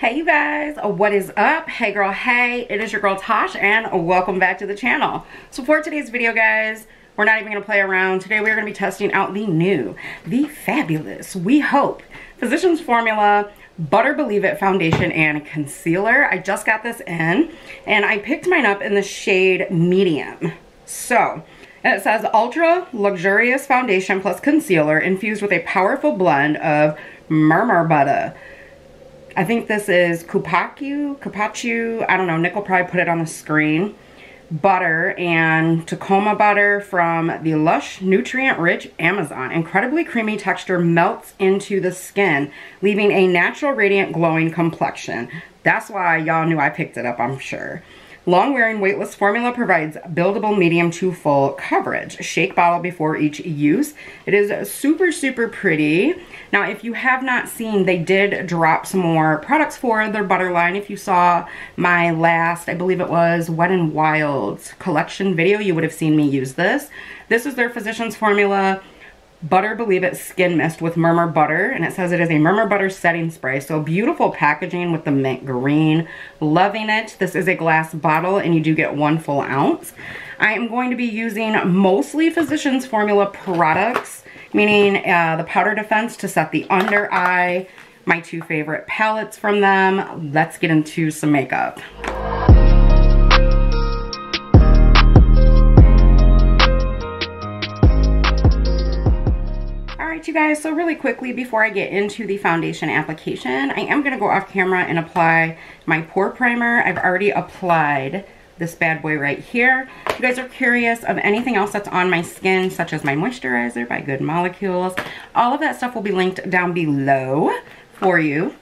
Hey you guys, what is up? Hey girl, hey, it is your girl Tash and welcome back to the channel. So for today's video guys, we're not even going to play around. Today we're going to be testing out the new, the fabulous, we hope, Physicians Formula Butter Believe It Foundation and Concealer. I just got this in and I picked mine up in the shade medium. So, and it says ultra luxurious foundation plus concealer infused with a powerful blend of Murmur butter. I think this is Cupacu, I don't know, Nick will probably put it on the screen. Butter and Tacoma butter from the lush, nutrient-rich Amazon. Incredibly creamy texture melts into the skin, leaving a natural, radiant, glowing complexion. That's why y'all knew I picked it up, I'm sure. Long-wearing weightless formula provides buildable medium to full coverage. Shake bottle before each use. It is super, super pretty. Now, if you have not seen, they did drop some more products for their butter line. If you saw my last, I believe it was Wet n Wild's collection video, you would have seen me use this. This is their Physicians Formula Butter Believe It Skin Mist with Murmur Butter, and it says it is a Murmur Butter setting spray. So beautiful packaging with the mint green. Loving it. This is a glass bottle and you do get 1 full ounce. I am going to be using mostly Physicians Formula products, meaning the Powder Defense to set the under eye, my 2 favorite palettes from them. Let's get into some makeup. You guys, so really quickly before I get into the foundation application, I am going to go off camera and apply my pore primer. I've already applied this bad boy right here. If you guys are curious of anything else that's on my skin, such as my moisturizer by Good Molecules, all of that stuff will be linked down below for you.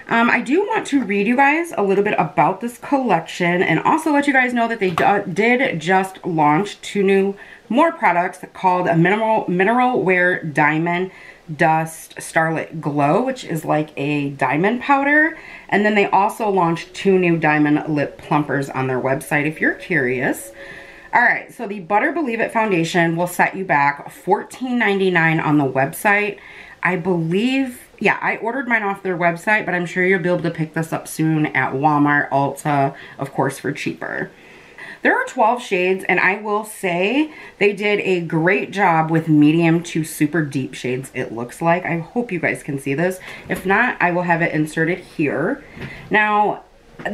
I do want to read you guys a little bit about this collection and also let you guys know that they did just launch 2 more products called a Mineral Wear Diamond Dust Starlit Glow, which is like a diamond powder. And then they also launched 2 new diamond lip plumpers on their website if you're curious. Alright, so the Butter Believe It Foundation will set you back $14.99 on the website. I believe, yeah, I ordered mine off their website, but I'm sure you'll be able to pick this up soon at Walmart, Ulta, of course, for cheaper. There are 12 shades, and I will say they did a great job with medium to super deep shades, it looks like. I hope you guys can see this. If not, I will have it inserted here. Now,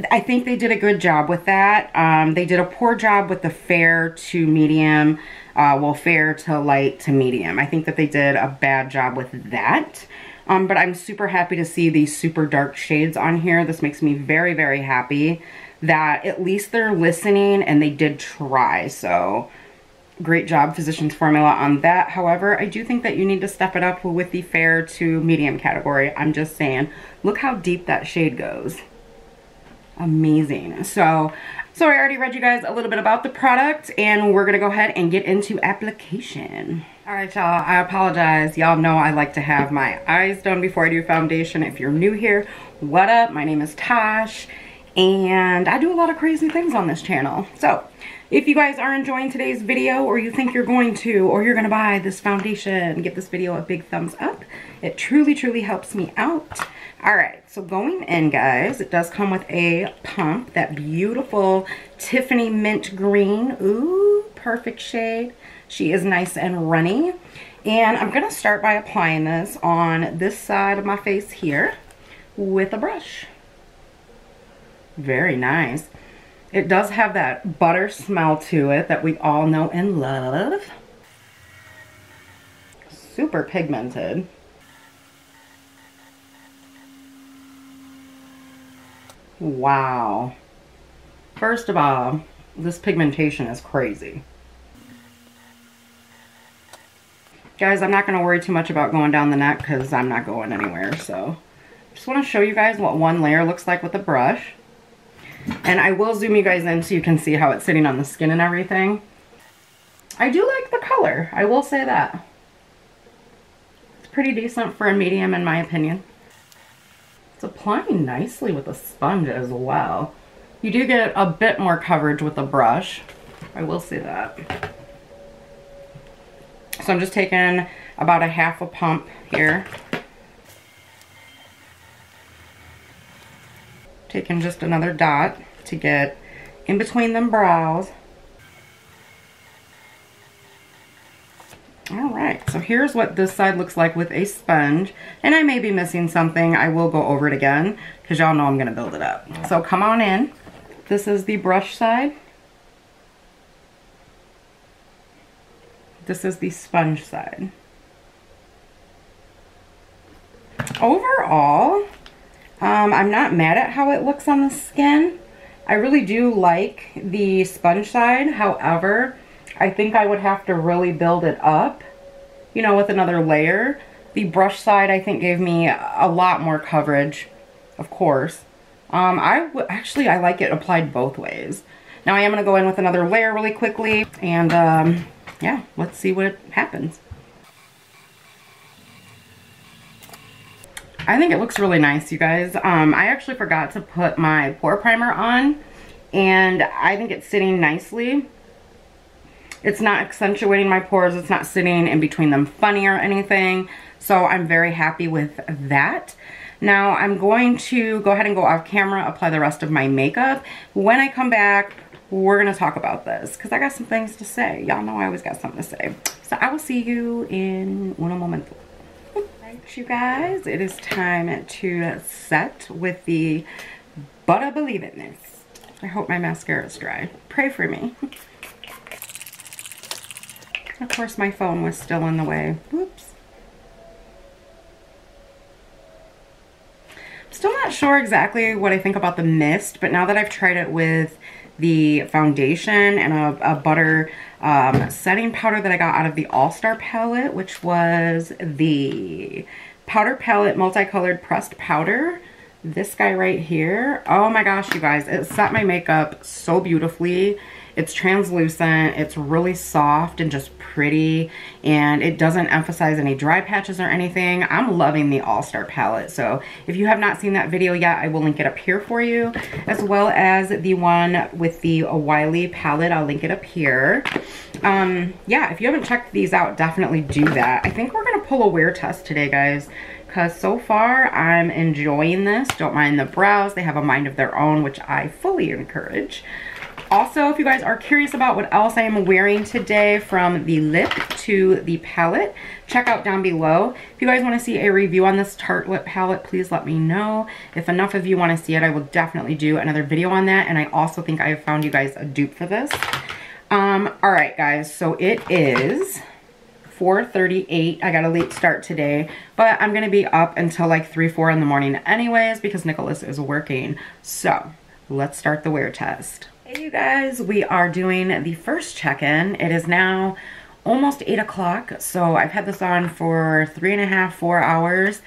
I think they did a good job with that. They did a poor job with the fair to medium, well, fair to light to medium. I think that they did a bad job with that. But I'm super happy to see these super dark shades on here. This makes me very, very happy that at least they're listening and they did try. So great job, Physicians Formula, on that. However, I do think that you need to step it up with the fair to medium category. I'm just saying, look how deep that shade goes. Amazing. So I already read you guys a little bit about the product and we're gonna go ahead and get into application. All right, y'all, I apologize. Y'all know I like to have my eyes done before I do foundation. If you're new here, what up? My name is Tash and I do a lot of crazy things on this channel. So if you guys are enjoying today's video or you think you're going to or you're gonna buy this foundation, give this video a big thumbs up. It truly, truly helps me out. All right, so going in, guys, it does come with a pump, that beautiful Tiffany mint green. Ooh, perfect shade. She is nice and runny. And I'm gonna start by applying this on this side of my face here with a brush. Very nice. It does have that butter smell to it that we all know and love. Super pigmented. Wow. First of all, this pigmentation is crazy. Guys, I'm not going to worry too much about going down the neck because I'm not going anywhere. So, just want to show you guys what one layer looks like with a brush. And I will zoom you guys in so you can see how it's sitting on the skin and everything. I do like the color, I will say that. It's pretty decent for a medium in my opinion. It's applying nicely with a sponge as well. You do get a bit more coverage with a brush, I will say that. So I'm just taking about a ½ pump here. Taking just another dot to get in between them brows. Alright, so here's what this side looks like with a sponge. And I may be missing something. I will go over it again because y'all know I'm going to build it up. So come on in. This is the brush side. This is the sponge side. Overall, I'm not mad at how it looks on the skin. I really do like the sponge side. However, I think I would have to really build it up, you know, with another layer. The brush side, I think, gave me a lot more coverage, of course. Actually, I like it applied both ways. Now I am going to go in with another layer really quickly, and yeah, let's see what happens. I think it looks really nice, you guys. I actually forgot to put my pore primer on, and I think it's sitting nicely. It's not accentuating my pores. It's not sitting in between them funny or anything. So I'm very happy with that. Now I'm going to go ahead and go off camera, apply the rest of my makeup. When I come back, we're going to talk about this because I got some things to say. Y'all know I always got something to say. So I will see you in un momento. Right, you guys, it is time to set with the But I Believe in This. I hope my mascara is dry. Pray for me. Of course, my phone was still in the way. Whoops. Still not sure exactly what I think about the mist, but now that I've tried it with the foundation and a butter setting powder that I got out of the All-Star palette, which was the Powder Palette Multicolored Pressed Powder. This guy right here. Oh my gosh, you guys. It set my makeup so beautifully. It's translucent, it's really soft and just pretty, and it doesn't emphasize any dry patches or anything. I'm loving the All-Star palette, so if you have not seen that video yet, I will link it up here for you, as well as the one with the Wyle palette. I'll link it up here. Yeah, if you haven't checked these out, definitely do that. I think we're going to pull a wear test today, guys, because so far I'm enjoying this. Don't mind the brows. They have a mind of their own, which I fully encourage. Also, if you guys are curious about what else I am wearing today, from the lip to the palette, check out down below. If you guys want to see a review on this Tarte lip palette, please let me know. If enough of you want to see it, I will definitely do another video on that. And I also think I have found you guys a dupe for this. Alright guys, so it is 4:38. I got a late start today, but I'm going to be up until like 3, 4 in the morning anyways because Nicholas is working. So, let's start the wear test. Hey you guys, we are doing the first check-in. It is now almost 8 o'clock, so I've had this on for 3.5, 4 hours.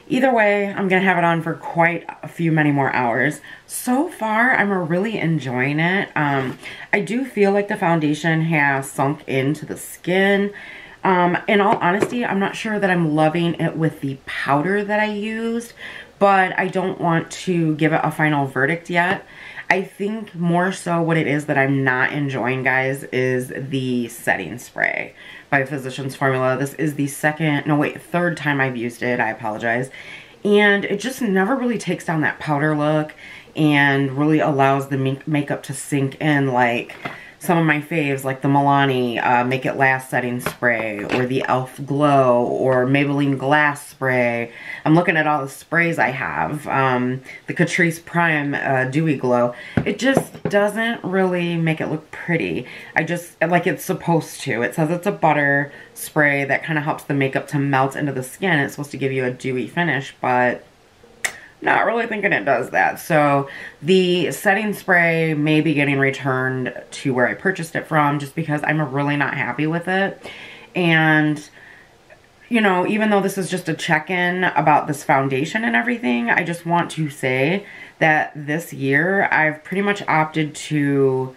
Either way, I'm gonna have it on for quite a few many more hours. So far, I'm really enjoying it. I do feel like the foundation has sunk into the skin. In all honesty, I'm not sure that I'm loving it with the powder that I used, but I don't want to give it a final verdict yet. I think more so what it is that I'm not enjoying, guys, is the setting spray by Physicians Formula. This is the third time I've used it. I apologize. And it just never really takes down that powder look and really allows the makeup to sink in like some of my faves, like the Milani Make It Last setting spray, or the e.l.f. Glow, or Maybelline Glass spray. I'm looking at all the sprays I have. The Catrice Prime Dewy Glow. It just doesn't really make it look pretty. Like it's supposed to. It says it's a butter spray that kind of helps the makeup to melt into the skin. It's supposed to give you a dewy finish, but not really thinking it does that. So the setting spray may be getting returned to where I purchased it from, just because I'm really not happy with it. And you know, even though this is just a check-in about this foundation and everything, I just want to say that this year I've pretty much opted to,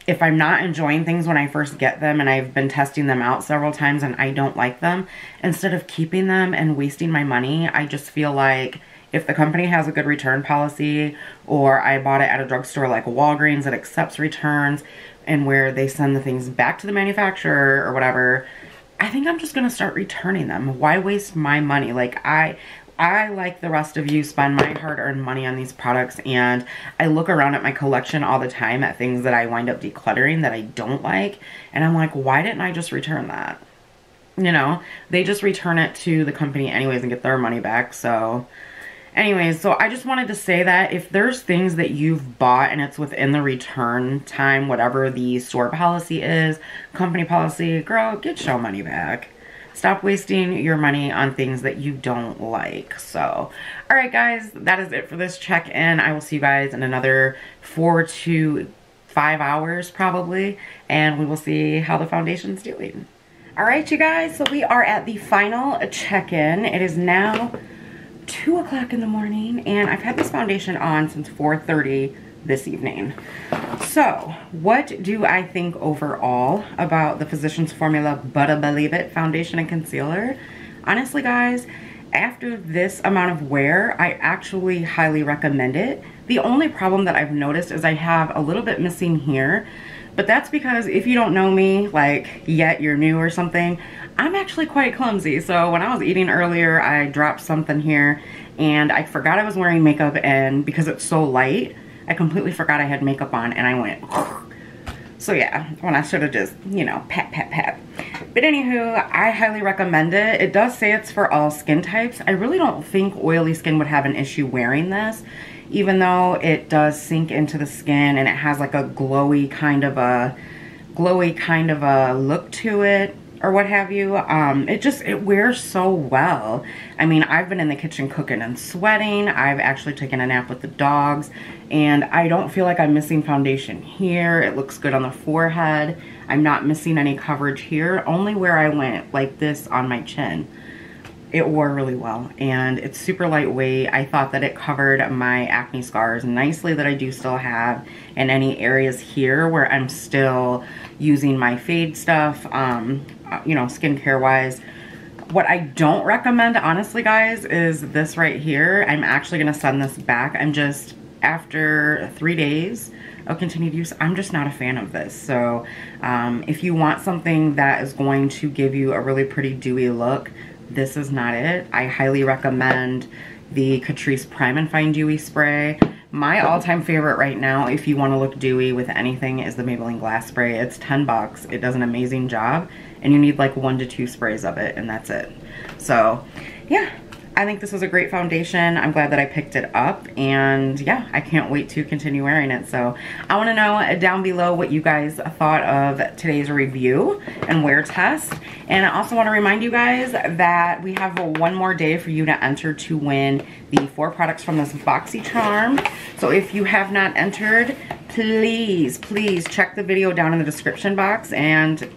if I'm not enjoying things when I first get them and I've been testing them out several times and I don't like them, instead of keeping them and wasting my money, I just feel like if the company has a good return policy, or I bought it at a drugstore like Walgreens that accepts returns and where they send the things back to the manufacturer or whatever, I think I'm just going to start returning them. Why waste my money? Like, I, like the rest of you, spend my hard-earned money on these products, and I look around at my collection all the time at things that I wind up decluttering that I don't like, and I'm like, why didn't I just return that? You know, they just return it to the company anyways and get their money back. So anyways, so I just wanted to say that if there's things that you've bought and it's within the return time, whatever the store policy is, company policy, girl, get your money back. Stop wasting your money on things that you don't like. So, all right, guys, that is it for this check-in. I will see you guys in another 4 to 5 hours probably, and we will see how the foundation's doing. All right, you guys, so we are at the final check-in. It is now 2 o'clock in the morning, and I've had this foundation on since 4:30 this evening. So, what do I think overall about the Physicians Formula Better Believe It foundation and concealer? Honestly, guys, after this amount of wear, I actually highly recommend it. The only problem that I've noticed is I have a little bit missing here, but that's because if you don't know me, like, yet you're new or something, I'm actually quite clumsy. So when I was eating earlier, I dropped something here, and I forgot I was wearing makeup, and because it's so light, I completely forgot I had makeup on, and I went, so yeah, when I should have just, you know, pat, pat, pat. But anywho, I highly recommend it. It does say it's for all skin types. I really don't think oily skin would have an issue wearing this, even though it does sink into the skin and it has like a glowy kind of a look to it, or what have you. It wears so well. I mean, I've been in the kitchen cooking and sweating. I've actually taken a nap with the dogs, and I don't feel like I'm missing foundation here. It looks good on the forehead. I'm not missing any coverage here, only where I went like this on my chin. It wore really well, and it's super lightweight. I thought that it covered my acne scars nicely that I do still have, and any areas here where I'm still using my fade stuff, you know, skincare wise. What I don't recommend, honestly, guys, is this right here. I'm actually gonna send this back. I'm just, after 3 days of continued use, I'm just not a fan of this. So if you want something that is going to give you a really pretty dewy look, this is not it. I highly recommend the Catrice Prime and Fine Dewy Spray. My all-time favorite right now, if you want to look dewy with anything, is the Maybelline Glass Spray. It's 10 bucks. It does an amazing job, and you need like 1 to 2 sprays of it, and that's it. So yeah, I think this is a great foundation. I'm glad that I picked it up, and yeah, I can't wait to continue wearing it. So I want to know down below what you guys thought of today's review and wear test. And I also want to remind you guys that we have 1 more day for you to enter to win the 4 products from this BoxyCharm. So if you have not entered, please check the video down in the description box, and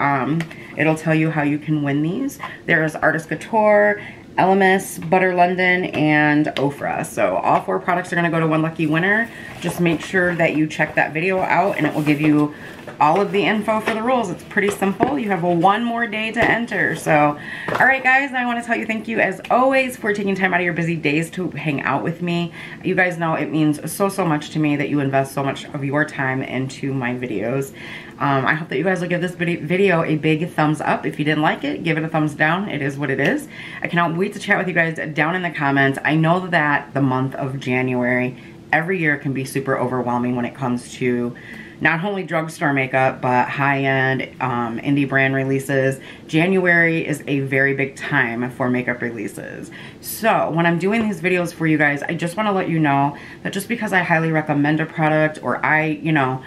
it'll tell you how you can win these. There's Artist Couture, Elemis, Butter London, and Ofra. So all 4 products are going to go to 1 lucky winner. Just make sure that you check that video out, and it will give you all of the info for the rules. It's pretty simple. You have 1 more day to enter. So, all right, guys, I want to tell you thank you as always for taking time out of your busy days to hang out with me. You guys know it means so much to me that you invest so much of your time into my videos. I hope that you guys will give this video a big thumbs up. If you didn't like it, give it a thumbs down. It is what it is. I cannot wait to chat with you guys down in the comments. I know that the month of January every year can be super overwhelming when it comes to not only drugstore makeup, but high-end indie brand releases. January is a very big time for makeup releases. So when I'm doing these videos for you guys, I just want to let you know that just because I highly recommend a product, or I, you know,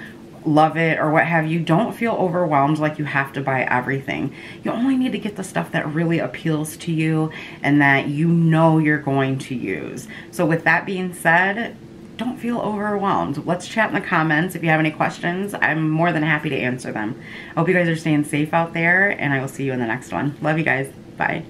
love it or what have you, don't feel overwhelmed like you have to buy everything. You only need to get the stuff that really appeals to you and that you know you're going to use. So with that being said, don't feel overwhelmed. Let's chat in the comments. If you have any questions, I'm more than happy to answer them. I hope you guys are staying safe out there, and I will see you in the next one. Love you guys. Bye.